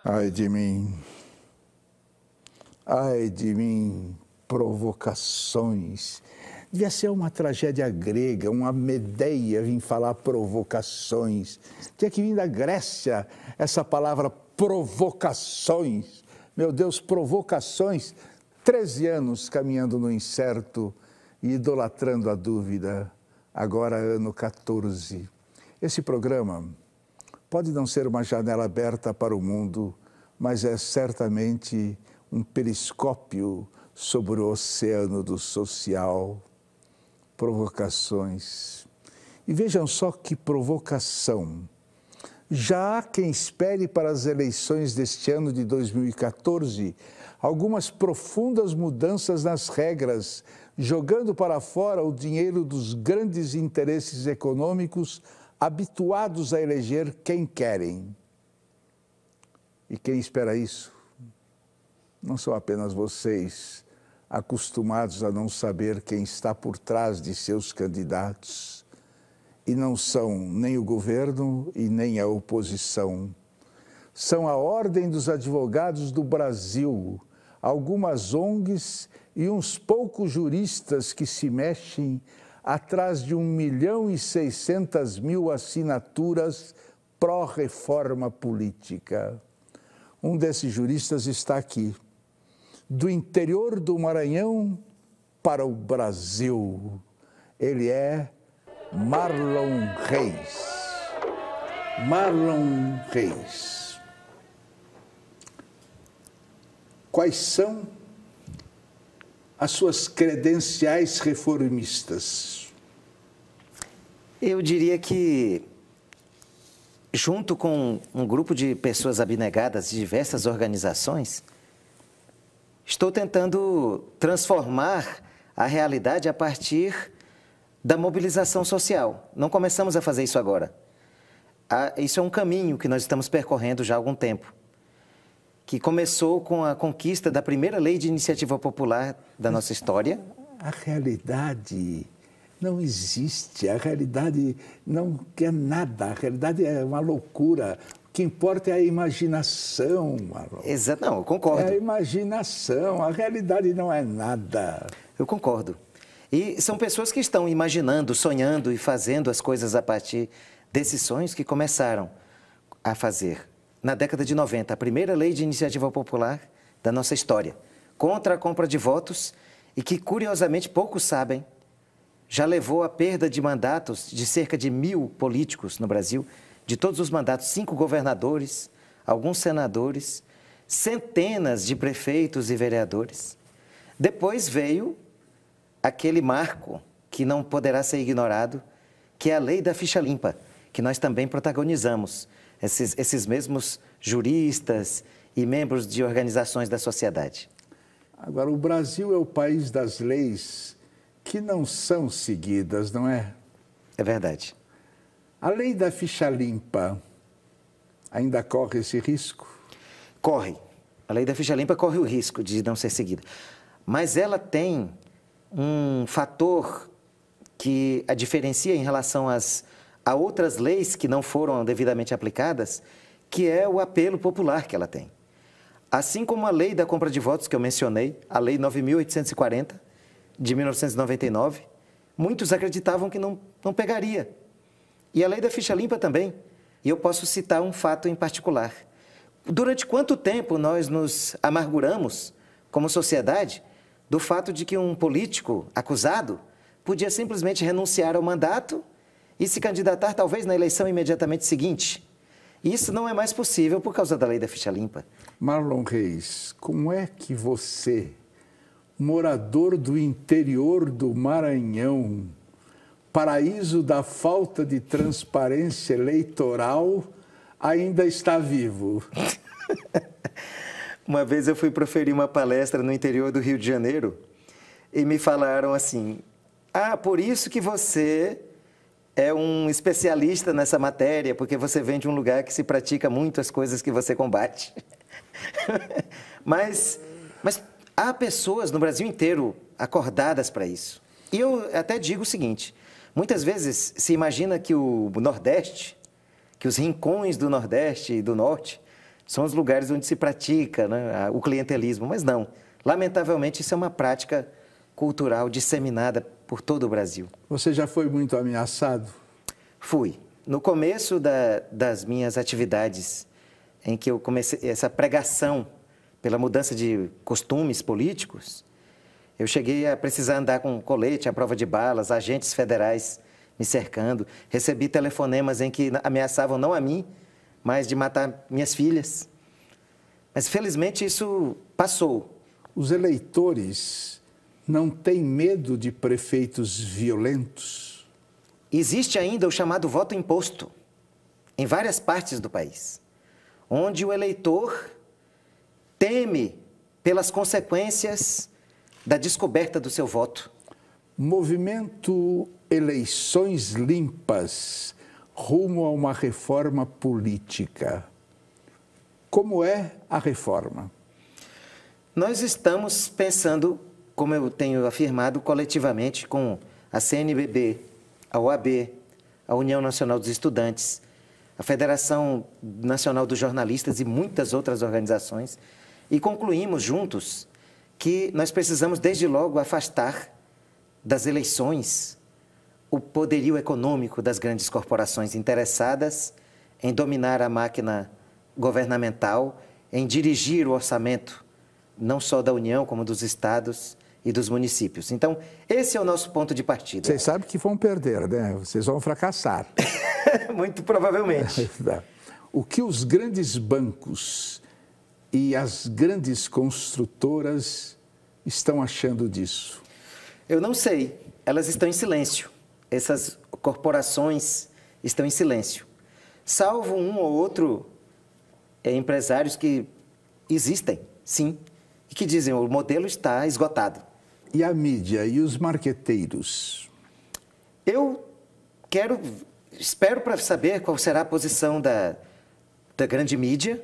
Ai de mim, provocações. Devia ser uma tragédia grega, uma Medeia vir falar provocações. Tinha que vir da Grécia essa palavra provocações. Meu Deus, provocações. 13 anos caminhando no incerto e idolatrando a dúvida. Agora ano 14. Esse programa pode não ser uma janela aberta para o mundo, mas é certamente um periscópio sobre o oceano do social. Provocações. E vejam só que provocação. Já há quem espere para as eleições deste ano de 2014 algumas profundas mudanças nas regras, jogando para fora o dinheiro dos grandes interesses econômicos habituados a eleger quem querem. E quem espera isso? Não são apenas vocês, acostumados a não saber quem está por trás de seus candidatos. E não são nem o governo e nem a oposição. São a Ordem dos Advogados do Brasil, algumas ONGs e uns poucos juristas que se mexem atrás de 1.600.000 assinaturas pró-reforma política. Um desses juristas está aqui, do interior do Maranhão para o Brasil. Ele é Marlon Reis. Marlon Reis. Quais são as suas credenciais reformistas? Eu diria que, junto com um grupo de pessoas abnegadas de diversas organizações, estou tentando transformar a realidade a partir da mobilização social. Não começamos a fazer isso agora. Isso é um caminho que nós estamos percorrendo já há algum tempo, que começou com a conquista da primeira lei de iniciativa popular da nossa história. A realidade não existe, a realidade não quer nada, a realidade é uma loucura. O que importa é a imaginação, Marlon. Exato, não, eu concordo. É a imaginação, a realidade não é nada. Eu concordo. E são pessoas que estão imaginando, sonhando e fazendo as coisas a partir desses sonhos que começaram a fazer na década de 90, a primeira lei de iniciativa popular da nossa história, contra a compra de votos e que, curiosamente, poucos sabem, já levou à perda de mandatos de cerca de 1.000 políticos no Brasil, de todos os mandatos, 5 governadores, alguns senadores, centenas de prefeitos e vereadores. Depois veio aquele marco que não poderá ser ignorado, que é a lei da ficha limpa, que nós também protagonizamos, esses mesmos juristas e membros de organizações da sociedade. Agora, o Brasil é o país das leis que não são seguidas, não é? É verdade. A lei da ficha limpa ainda corre esse risco? Corre. A lei da ficha limpa corre o risco de não ser seguida. Mas ela tem um fator que a diferencia em relação a outras leis que não foram devidamente aplicadas, que é o apelo popular que ela tem. Assim como a lei da compra de votos que eu mencionei, a lei 9.840, de 1999, muitos acreditavam que não pegaria. E a lei da ficha limpa também. E eu posso citar um fato em particular. Durante quanto tempo nós nos amarguramos, como sociedade, do fato de que um político acusado podia simplesmente renunciar ao mandato e se candidatar talvez na eleição imediatamente seguinte. Isso não é mais possível por causa da lei da ficha limpa. Marlon Reis, como é que você, morador do interior do Maranhão, paraíso da falta de transparência eleitoral, ainda está vivo? Uma vez eu fui proferir uma palestra no interior do Rio de Janeiro e me falaram assim: por isso que você é um especialista nessa matéria, porque você vem de um lugar que se pratica muito as coisas que você combate. Mas há pessoas no Brasil inteiro acordadas para isso. E eu até digo o seguinte: muitas vezes se imagina que o Nordeste, que os rincões do Nordeste e do Norte são os lugares onde se pratica, né, o clientelismo, mas não. Lamentavelmente, isso é uma prática cultural disseminada por todo o Brasil. Você já foi muito ameaçado? Fui. No começo das minhas atividades, em que eu comecei essa pregação pela mudança de costumes políticos, eu cheguei a precisar andar com colete à prova de balas, agentes federais me cercando. Recebi telefonemas em que ameaçavam não a mim, mas de matar minhas filhas. Mas, felizmente, isso passou. Os eleitores não têm medo de prefeitos violentos? Existe ainda o chamado voto imposto, em várias partes do país, onde o eleitor teme pelas consequências da descoberta do seu voto. Movimento Eleições Limpas, rumo a uma reforma política. Como é a reforma? Nós estamos pensando, como eu tenho afirmado, coletivamente com a CNBB, a OAB, a União Nacional dos Estudantes, a Federação Nacional dos Jornalistas e muitas outras organizações, e concluímos juntos que nós precisamos, desde logo, afastar das eleições o poderio econômico das grandes corporações interessadas em dominar a máquina governamental, em dirigir o orçamento, não só da União, como dos estados e dos municípios. Então, esse é o nosso ponto de partida. Vocês sabem que vão perder, né? Vocês vão fracassar. Muito provavelmente. O que os grandes bancos e as grandes construtoras estão achando disso? Eu não sei. Elas estão em silêncio. Essas corporações estão em silêncio. Salvo um ou outro empresários que existem, sim, e que dizem o modelo está esgotado. E a mídia e os marqueteiros? Eu espero para saber qual será a posição da grande mídia.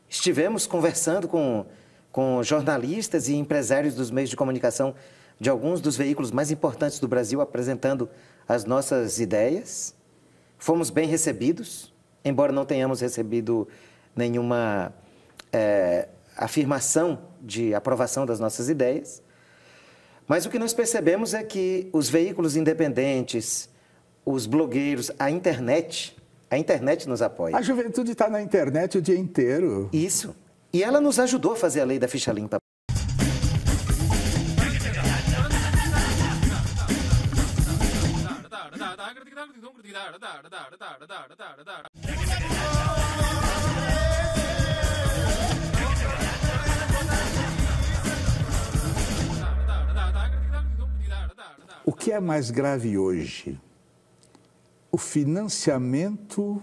Estivemos conversando com jornalistas e empresários dos meios de comunicação de alguns dos veículos mais importantes do Brasil, apresentando as nossas ideias. Fomos bem recebidos, embora não tenhamos recebido nenhuma afirmação de aprovação das nossas ideias. Mas o que nós percebemos é que os veículos independentes, os blogueiros, a internet nos apoia. A juventude está na internet o dia inteiro. Isso. E ela nos ajudou a fazer a lei da ficha limpa. O que é mais grave hoje? O financiamento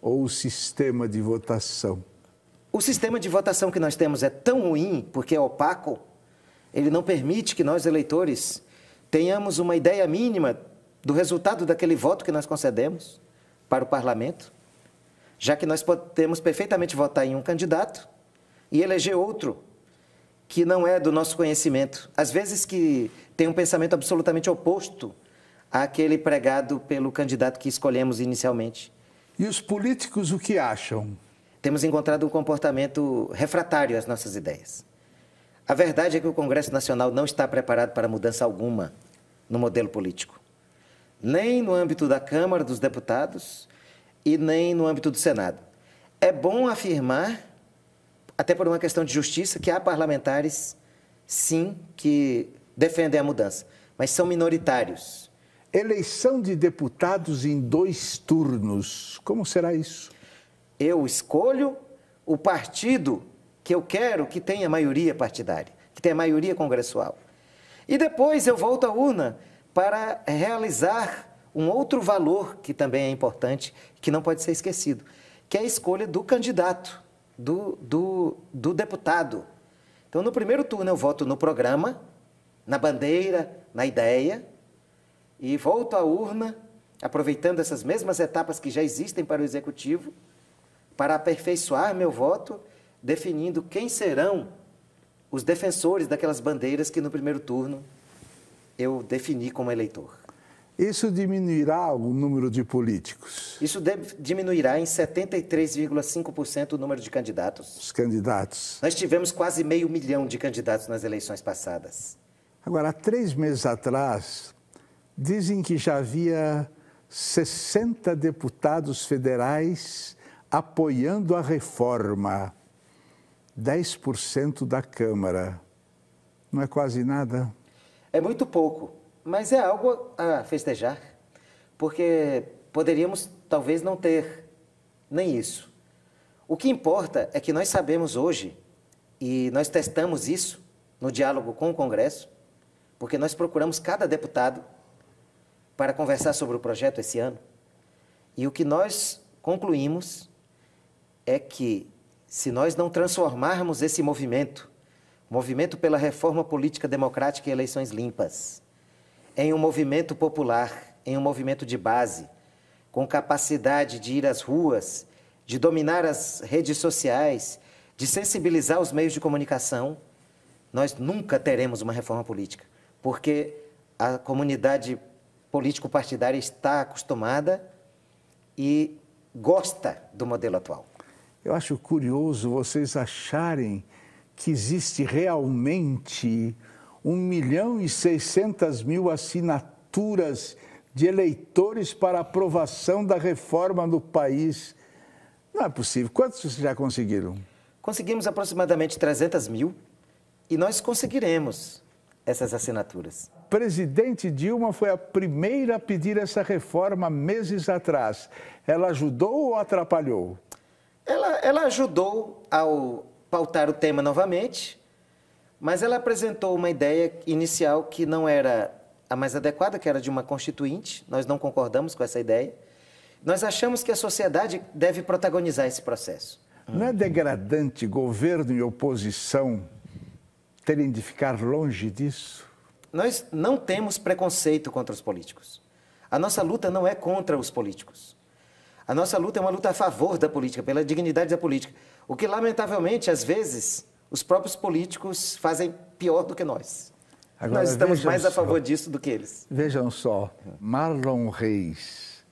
ou o sistema de votação? O sistema de votação que nós temos é tão ruim, porque é opaco, ele não permite que nós, eleitores, tenhamos uma ideia mínima do resultado daquele voto que nós concedemos para o parlamento, já que nós podemos perfeitamente votar em um candidato e eleger outro que não é do nosso conhecimento, às vezes que tem um pensamento absolutamente oposto àquele pregado pelo candidato que escolhemos inicialmente. E os políticos o que acham? Temos encontrado um comportamento refratário às nossas ideias. A verdade é que o Congresso Nacional não está preparado para mudança alguma no modelo político, nem no âmbito da Câmara dos Deputados e nem no âmbito do Senado. É bom afirmar, até por uma questão de justiça, que há parlamentares, sim, que defendem a mudança, mas são minoritários. Eleição de deputados em 2 turnos, como será isso? Eu escolho o partido que eu quero que tenha maioria partidária, que tenha maioria congressual. E depois eu volto à urna para realizar um outro valor que também é importante, que não pode ser esquecido, que é a escolha do candidato, do deputado. Então, no primeiro turno eu voto no programa, na bandeira, na ideia, e volto à urna, aproveitando essas mesmas etapas que já existem para o Executivo, para aperfeiçoar meu voto, definindo quem serão os defensores daquelas bandeiras que no primeiro turno eu defini como eleitor. Isso diminuirá o número de políticos, Isso diminuirá em 73,5% o número de candidatos. os candidatos. Nós tivemos quase 500 mil de candidatos nas eleições passadas. Agora, há 3 meses atrás, dizem que já havia 60 deputados federais apoiando a reforma, 10% da Câmara. Não é quase nada? É muito pouco, mas é algo a festejar, porque poderíamos talvez não ter nem isso. O que importa é que nós sabemos hoje, e nós testamos isso no diálogo com o Congresso, porque nós procuramos cada deputado para conversar sobre o projeto esse ano, e o que nós concluímos é que, se nós não transformarmos esse movimento pela reforma política democrática e eleições limpas, em um movimento popular, em um movimento de base, com capacidade de ir às ruas, de dominar as redes sociais, de sensibilizar os meios de comunicação, nós nunca teremos uma reforma política, porque a comunidade político-partidária está acostumada e gosta do modelo atual. Eu acho curioso vocês acharem que existe realmente 1.600.000 assinaturas de eleitores para aprovação da reforma no país. Não é possível. Quantos vocês já conseguiram? Conseguimos aproximadamente 300 mil e nós conseguiremos essas assinaturas. Presidente Dilma foi a primeira a pedir essa reforma meses atrás. Ela ajudou ou atrapalhou? Ela ajudou ao pautar o tema novamente, mas ela apresentou uma ideia inicial que não era a mais adequada, que era de uma constituinte. Nós não concordamos com essa ideia. Nós achamos que a sociedade deve protagonizar esse processo. Não é degradante governo e oposição terem de ficar longe disso? Nós não temos preconceito contra os políticos. A nossa luta não é contra os políticos. A nossa luta é uma luta a favor da política, pela dignidade da política. O que, lamentavelmente, às vezes, os próprios políticos fazem pior do que nós. Agora, nós estamos mais a favor disso do que eles. Vejam só, Marlon Reis,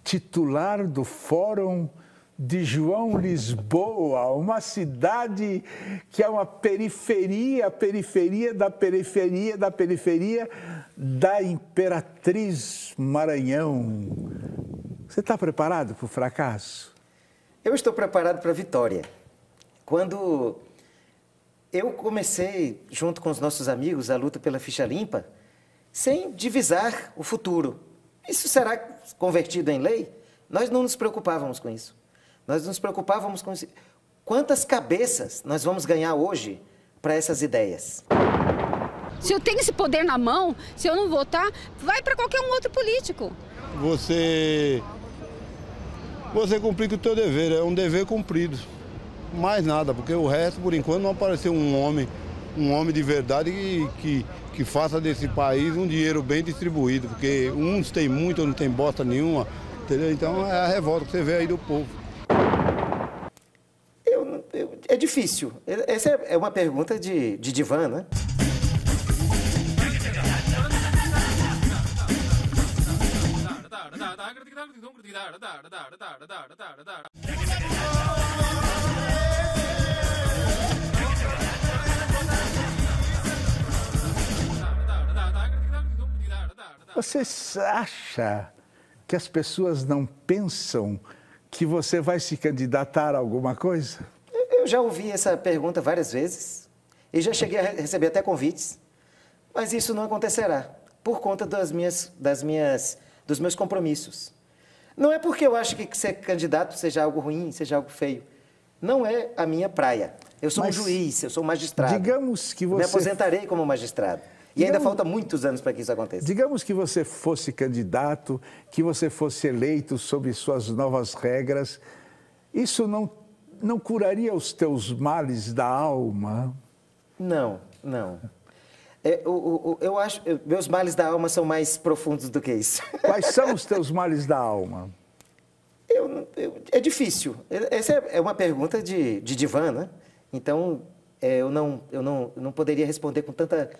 titular do Fórum de João Lisboa, uma cidade que é uma periferia da Imperatriz Maranhão. Você está preparado para o fracasso? Eu estou preparado para a vitória. Quando eu comecei, junto com os nossos amigos, a luta pela ficha limpa, sem divisar o futuro. Isso será convertido em lei? Nós não nos preocupávamos com isso. Nós nos preocupávamos com quantas cabeças nós vamos ganhar hoje para essas ideias. Se eu tenho esse poder na mão, se eu não votar, vai para qualquer um outro político. Você cumprir com o teu dever, é um dever cumprido. Mais nada, porque o resto, por enquanto, não apareceu um homem de verdade que faça desse país um dinheiro bem distribuído, porque uns têm muito, outros não tem bosta nenhuma, entendeu? Então é a revolta que você vê aí do povo. É difícil. Essa é uma pergunta de divã, né? Você acha que as pessoas não pensam que você vai se candidatar a alguma coisa? Eu já ouvi essa pergunta várias vezes e já cheguei a receber até convites, mas isso não acontecerá por conta dos meus compromissos. Não é porque eu acho que ser candidato seja algo ruim, seja algo feio. Não é a minha praia. Eu sou um juiz, eu sou um magistrado. Digamos que você... Me aposentarei como magistrado. E ainda falta muitos anos para que isso aconteça. Digamos que você fosse candidato, que você fosse eleito sob suas novas regras. Isso não curaria os teus males da alma? Não. Eu acho que meus males da alma são mais profundos do que isso. Quais são os teus males da alma? É difícil. Essa é uma pergunta de divã, né? Então, eu não poderia responder com tanta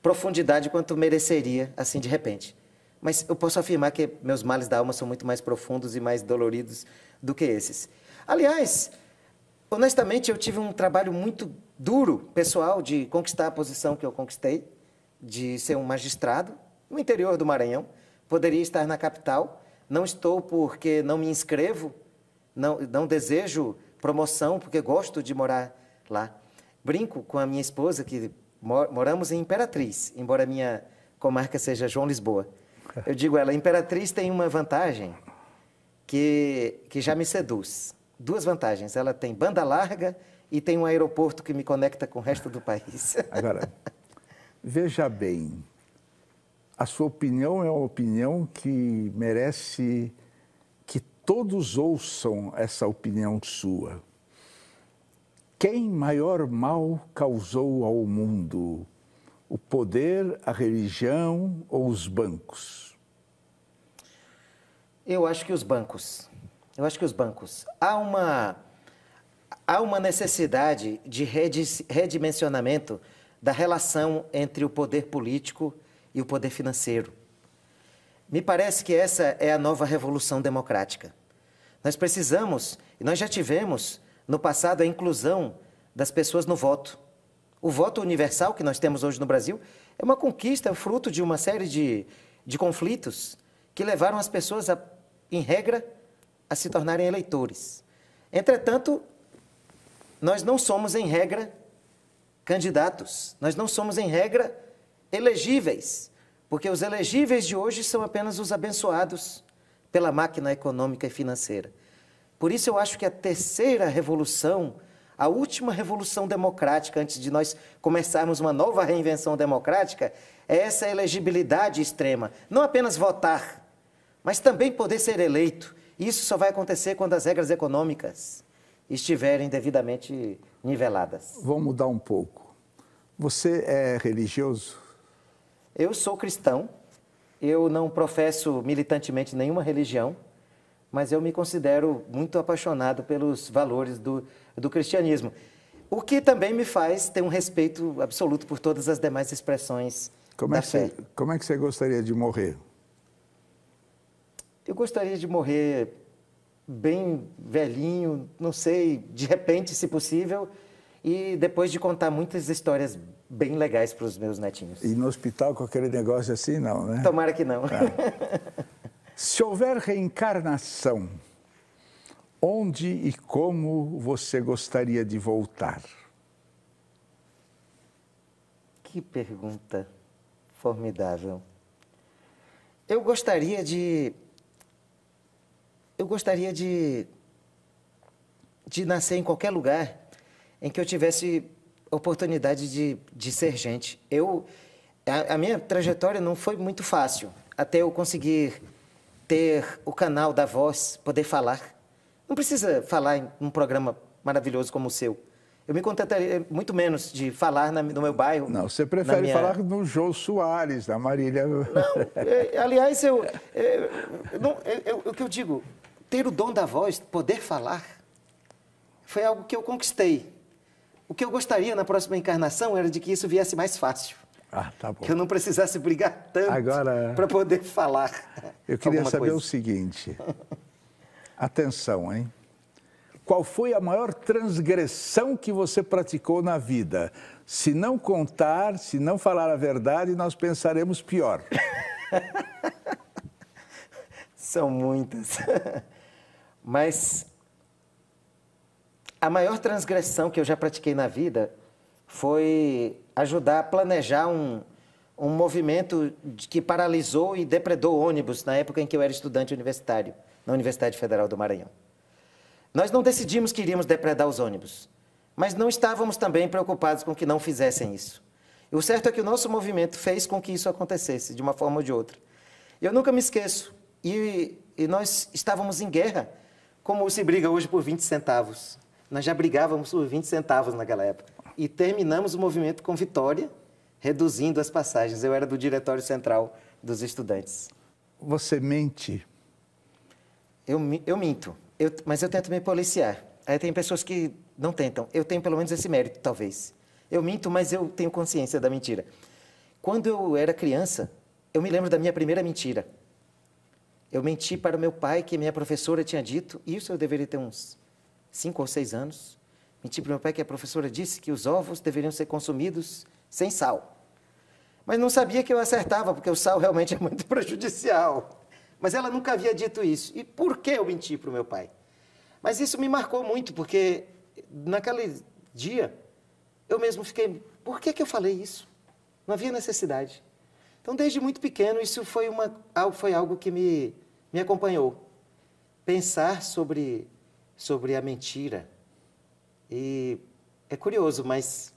profundidade quanto mereceria, assim, de repente. mas eu posso afirmar que meus males da alma são muito mais profundos e mais doloridos do que esses. Aliás, honestamente, eu tive um trabalho muito duro, pessoal, de conquistar a posição que eu conquistei, de ser um magistrado no interior do Maranhão. Poderia estar na capital, não estou porque não me inscrevo, não desejo promoção, porque gosto de morar lá. Brinco com a minha esposa, que moramos em Imperatriz, embora a minha comarca seja João Lisboa. Eu digo ela, Imperatriz tem uma vantagem que já me seduz. Duas vantagens, ela tem banda larga e tem um aeroporto que me conecta com o resto do país. Agora, veja bem, a sua opinião é uma opinião que merece que todos ouçam essa opinião sua. Quem maior mal causou ao mundo? O poder, a religião ou os bancos? Eu acho que os bancos. Há uma necessidade de redimensionamento da relação entre o poder político e o poder financeiro. Me parece que essa é a nova revolução democrática. Nós precisamos, e nós já tivemos no passado, a inclusão das pessoas no voto. O voto universal que nós temos hoje no Brasil é uma conquista, fruto de uma série de conflitos que levaram as pessoas, em regra, a se tornarem eleitores. Entretanto, nós não somos, em regra, candidatos. Nós não somos, em regra, elegíveis, porque os elegíveis de hoje são apenas os abençoados pela máquina econômica e financeira. Por isso eu acho que a terceira revolução, a última revolução democrática, antes de nós começarmos uma nova reinvenção democrática, é essa elegibilidade extrema. Não apenas votar, mas também poder ser eleito. Isso só vai acontecer quando as regras econômicas estiverem devidamente niveladas. Vamos mudar um pouco. Você é religioso? Eu sou cristão, eu não professo militantemente nenhuma religião, mas eu me considero muito apaixonado pelos valores do cristianismo, o que também me faz ter um respeito absoluto por todas as demais expressões da fé. Como é que você gostaria de morrer? Eu gostaria de morrer bem velhinho, não sei, de repente, se possível, e depois de contar muitas histórias bem legais para os meus netinhos. E no hospital com aquele negócio assim, não, né? Tomara que não. Se houver reencarnação, onde e como você gostaria de voltar? Que pergunta formidável. Eu gostaria de nascer em qualquer lugar em que eu tivesse oportunidade de ser gente. A minha trajetória não foi muito fácil, até eu conseguir ter o canal da voz, poder falar. Não precisa falar em um programa maravilhoso como o seu. Eu me contentaria muito menos de falar no meu bairro. Não, você prefere falar no Jô Soares, na Marília. Não, aliás, o que eu digo, ter o dom da voz, poder falar, foi algo que eu conquistei. O que eu gostaria na próxima encarnação era de que isso viesse mais fácil. Ah, tá bom. Que eu não precisasse brigar tanto para poder falar. Eu queria saber o seguinte. Atenção, hein? Qual foi a maior transgressão que você praticou na vida? Se não contar, se não falar a verdade, nós pensaremos pior. São muitas. Mas a maior transgressão que eu já pratiquei na vida foi ajudar a planejar um movimento que paralisou e depredou ônibus na época em que eu era estudante universitário, na Universidade Federal do Maranhão. Nós não decidimos que iríamos depredar os ônibus, mas não estávamos também preocupados com que não fizessem isso. E o certo é que o nosso movimento fez com que isso acontecesse, de uma forma ou de outra. Eu nunca me esqueço. E nós estávamos em guerra, como se briga hoje por 20 centavos. Nós já brigávamos por 20 centavos naquela época. E terminamos o movimento com vitória, reduzindo as passagens. Eu era do Diretório Central dos Estudantes. Você mente? Eu minto. Mas eu tento me policiar. Aí tem pessoas que não tentam. Eu tenho pelo menos esse mérito, talvez. Eu minto, mas eu tenho consciência da mentira. Quando eu era criança, eu me lembro da minha primeira mentira. Eu menti para o meu pai que minha professora tinha dito, isso eu deveria ter uns 5 ou 6 anos. Menti para o meu pai que a professora disse que os ovos deveriam ser consumidos sem sal. Mas não sabia que eu acertava, porque o sal realmente é muito prejudicial. Mas ela nunca havia dito isso. E por que eu menti para o meu pai? Mas isso me marcou muito, porque naquele dia eu mesmo fiquei, por que eu falei isso? Não havia necessidade. Então, desde muito pequeno, isso foi algo que me acompanhou. Pensar sobre a mentira. E é curioso, mas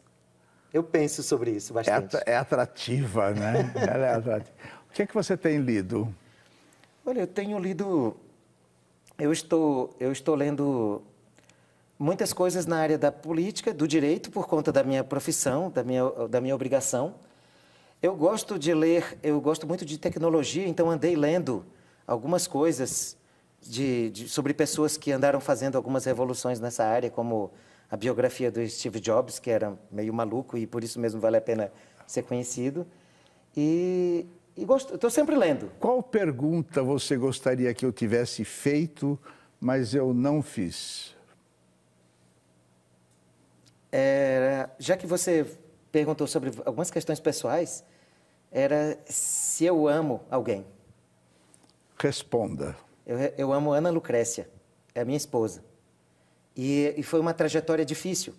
eu penso sobre isso bastante. É atrativa, né? Ela é atrativa. O que é que você tem lido? Olha, eu tenho lido... Eu estou lendo muitas coisas na área da política, do direito, por conta da minha profissão, da minha obrigação. Eu gosto de ler, eu gosto muito de tecnologia, então andei lendo algumas coisas sobre pessoas que andaram fazendo algumas revoluções nessa área, como a biografia do Steve Jobs, que era meio maluco e por isso mesmo vale a pena ser conhecido. E estou sempre lendo. Qual pergunta você gostaria que eu tivesse feito, mas eu não fiz? Já que você perguntou sobre algumas questões pessoais, era se eu amo alguém. Responda. Eu amo Ana Lucrécia, é a minha esposa. E foi uma trajetória difícil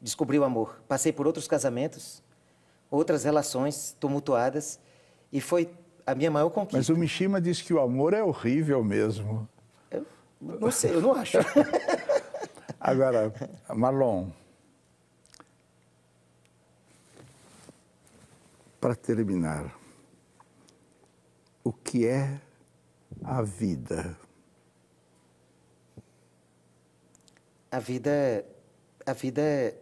descobrir o amor. Passei por outros casamentos, outras relações tumultuadas, e foi a minha maior conquista. Mas o Mishima diz que o amor é horrível mesmo. Eu não sei, eu não acho. Agora, Marlon, para terminar, o que é a vida? A vida